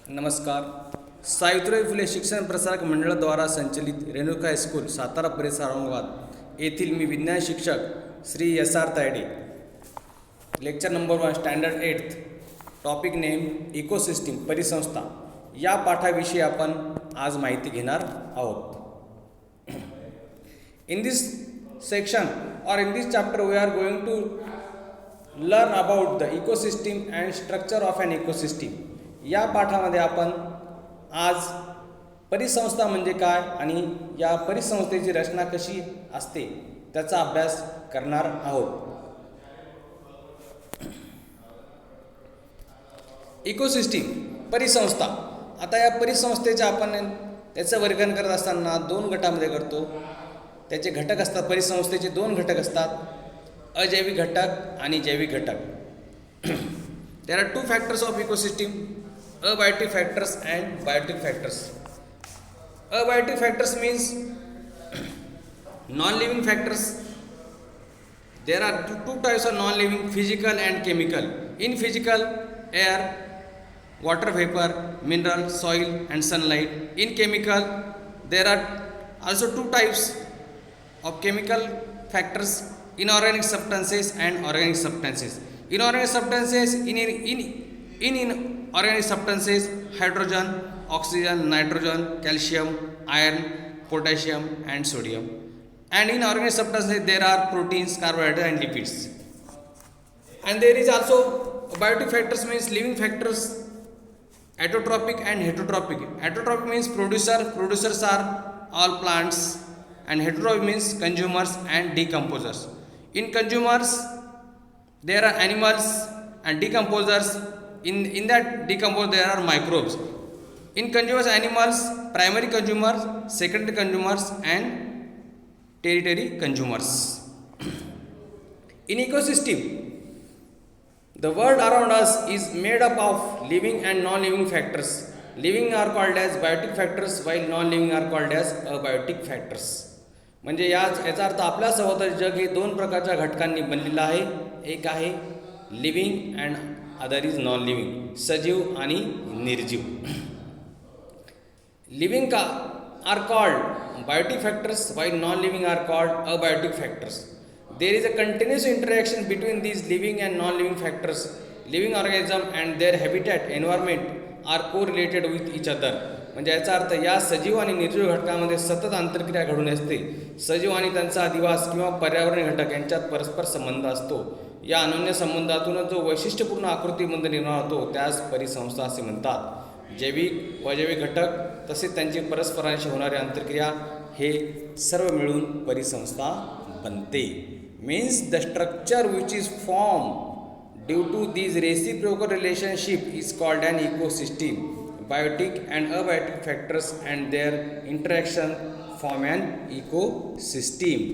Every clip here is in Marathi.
नमस्कार. सावित्रीबाई फुले शिक्षण प्रसारक मंडळाद्वारा संचलित रेणुका हायस्कूल सातारा परिसर औरंगाबाद येथील मी विज्ञान शिक्षक Shri S R Tayde. Lecture number 1 standard 8th. Topic name ecosystem परिसंस्था या पाठाविषयी आपण आज माहिती घेणार आहोत. In this section or in this chapter we are going to learn about the ecosystem and structure of an ecosystem. या पाठामध्ये आपण आज परिसंस्था म्हणजे काय आणि या परिसंस्थेची रचना कशी असते त्याचा अभ्यास करणार आहोत. इकोसिस्टीम परिसंस्था. आता या परिसंस्थेचे आपण त्याचं वर्गीकरण करत असताना 2 गटामध्ये करतो. त्याचे घटक असतात. परिसंस्थेचे 2 घटक असतात, अजैविक घटक आणि जैविक घटक. There are 2 factors of ecosystem, abiotic factors and biotic factors. Abiotic factors means non-living factors. There are two types of non-living, physical and chemical. In physical, air, water vapor, mineral, soil and sunlight. In chemical, there are also 2 types of chemical factors, inorganic substances and organic substances. Inorganic substances, in organic substances, hydrogen, oxygen, nitrogen, calcium, iron, potassium and sodium. And in organic substances there are proteins, carbohydrates and lipids. And there is also biotic factors means living factors, autotrophic and heterotrophic. Autotrophic means producers are all plants, and heterotrophic means consumers and decomposers. In consumers there are animals and decomposers. In that decompose there are microbes. In consumers animals, primary consumers, secondary consumers and tertiary consumers. In ecosystem, the world around us is made up of living and non-living factors. Living are called as biotic factors while non-living are called as abiotic factors. म्हणजे याचा अर्थ आपल्या सभोवताचे जग हे 2 प्रकारच्या घटकांनी बनलेलं आहे. एक आहे living and other is non living, सजीव आणि निर्जीव. Living are called biotic factors while non living are called abiotic factors. There is a continuous interaction between these living and non living factors. Living organism and their habitat environment are co related with each other. म्हणजे याचा अर्थ या सजीव आणि निर्जीव घटकांमध्ये सतत आंतरक्रिया घडून असते. सजीव आणि त्यांचा अधिवास किंवा पर्यावरणीय घटक यांच्यात परस्पर संबंध असतो. या अनन्य संबंधातूनच जो वैशिष्ट्यपूर्ण आकृतीबंध निर्माण होतो त्यास परिसंस्था असे म्हणतात. जैविक व अजैविक घटक तसेच त्यांची परस्परांशी होणारी आंतरक्रिया हे सर्व मिळून परिसंस्था बनते. Means the structure which is form due to these reciprocal relationship is called an ecosystem. Biotic and abiotic factors and their interaction form an ecosystem.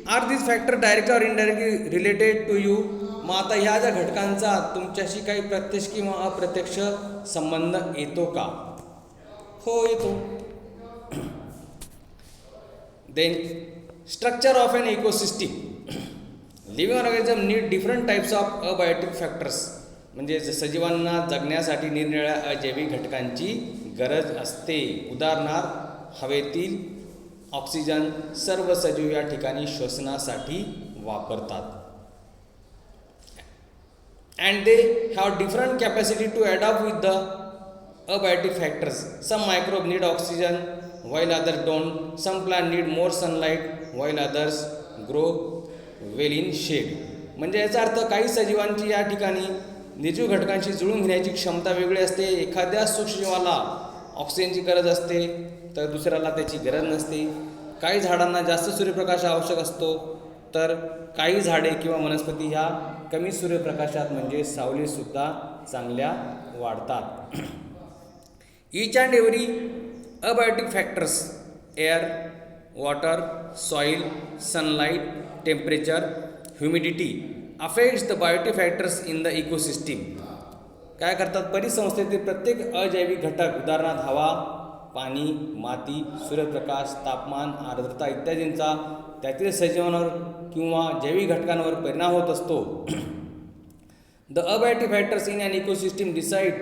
Are these factors directly or indirectly related to you? मग आता ह्या ज्या घटकांचा तुमच्याशी काही प्रत्यक्ष किंवा अप्रत्यक्ष संबंध येतो का? हो, येतो. Then structure of an ecosystem. Living organism need different types of abiotic factors. म्हणजे सजीवांना जगण्यासाठी निरनिराळ्या अजैविक घटकांची गरज असते. उदाहरणार्थ हवेतील ऑक्सिजन सर्व सजीव या ठिकाणी श्वसनासाठी वापरतात. And they have different capacity to adapt with the abiotic factors. Some microbe need oxygen while others don't. Some plant need more sunlight while others grow well in shade. म्हणजे याचा अर्थ काही सजीवांची या ठिकाणी निर्जीव घटकांशी जुळून घेण्याची क्षमता वेगळी असते. एखाद्या सूक्ष्मजीवाला ऑक्सिजनची गरज असते तर दुसऱ्याला त्याची गरज नसते. काही झाडांना जास्त सूर्यप्रकाश आवश्यक असतो तर काही झाडे किंवा वनस्पती ह्या कमी सूर्यप्रकाशात म्हणजे सावलीसुद्धा चांगल्या वाढतात. Each and every abiotic factors air, water, soil, sunlight, temperature, humidity affects the biotic factors in the ecosystem. काय करतात? परिसंस्थेतील प्रत्येक अजैविक घटक उदाहरणार्थ हवा, पाणी, माती, सूर्यप्रकाश, तापमान, आर्द्रता इत्यादींचा त्यातील सजीवांवर किंवा जैविक घटकांवर परिणाम होत असतो. The abiotic factors in an ecosystem decide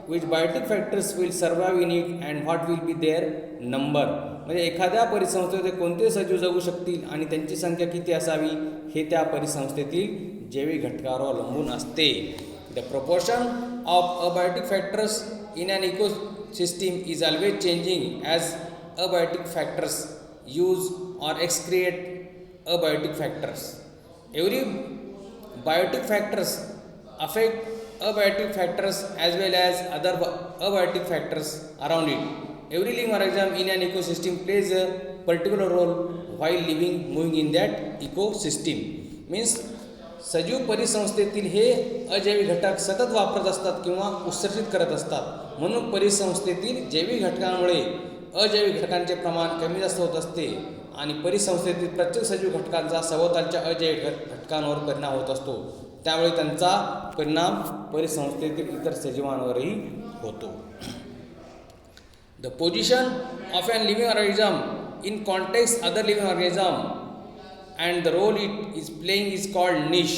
which biotic factors will survive in it and what will be their number. म्हणजे एखाद्या परिसंस्थेमध्ये कोणते सजीव जगू शकतील आणि त्यांची संख्या किती असावी हे त्या परिसंस्थेतील जैविक घटकावर अवलंबून असते. The proportion of abiotic factors in an ecosystem is always changing as abiotic factors use or excrete abiotic factors. Every biotic factors affect abiotic factors as well as other abiotic factors around it. Every living organism in an ecosystem plays a particular role while living, moving in that ecosystem. Means सजीव परिसंस्थेतील हे अजैविक घटक सतत वापरत असतात किंवा उत्सर्जित करत असतात. म्हणून परिसंस्थेतील जैविक घटकांमुळे अजैविक घटकांचे प्रमाण कमी जास्त होत असते आणि परिसंस्थेतील प्रत्येक सजीव घटकांचा सभोवतालच्या अजैविक घटकांवर परिणाम होत असतो. त्यामुळे त्यांचा परिणाम परिसंस्थेतील इतर सजीवांवरही होतो. The position of an living organism in context other living organism and the role it is playing is called niche.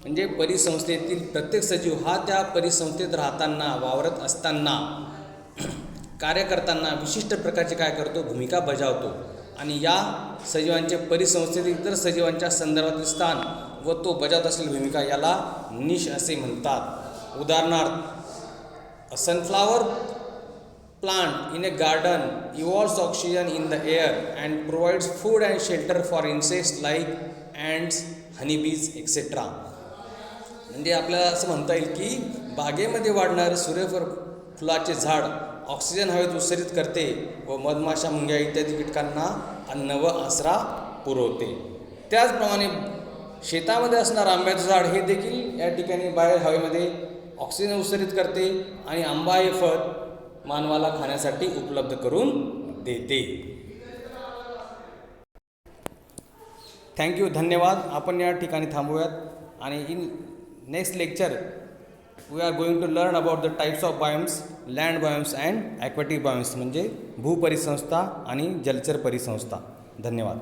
म्हणजे परिसंस्थेतील प्रत्येक सजीव हा त्या परिसंस्थेत राहताना, वावरत असताना, कार्य करताना विशिष्ट प्रकारचे काय करतो, भूमिका बजावतो आणि या सजीवांचे परिसंस्थेतील इतर सजीवांच्या संदर्भातील स्थान व तो बजावत असलेली भूमिका याला निश असे म्हणतात. उदाहरणार्थ, a sunflower plant in a garden evolves oxygen in the air and provides food and shelter for insects like ants, honeybees etcetera. म्हणजे आपल्याला असं म्हणता येईल की बागेमध्ये वाढणारे सूर्यफुलाचे झाड ऑक्सिजन हवेत उत्सर्जित करते व मधमाशा, मुंग्या इत्यादी कीटकांना अन्न व आसरा पुरवते. त्याचप्रमाणे शेतामध्ये असणारं आंब्याचं झाड हे देखील या ठिकाणी बाहेर हवेमध्ये ऑक्सिजन उत्सर्जित करते आणि आंबा हे फळ मानवाला खाण्यासाठी उपलब्ध करून देते. थँक्यू, धन्यवाद. आपण या ठिकाणी थांबूयात आणि in next lecture we are going to learn about the types of biomes, land biomes and aquatic biomes म्हणजे भूपरिसंस्था आणि जलचर परिसंस्था. धन्यवाद.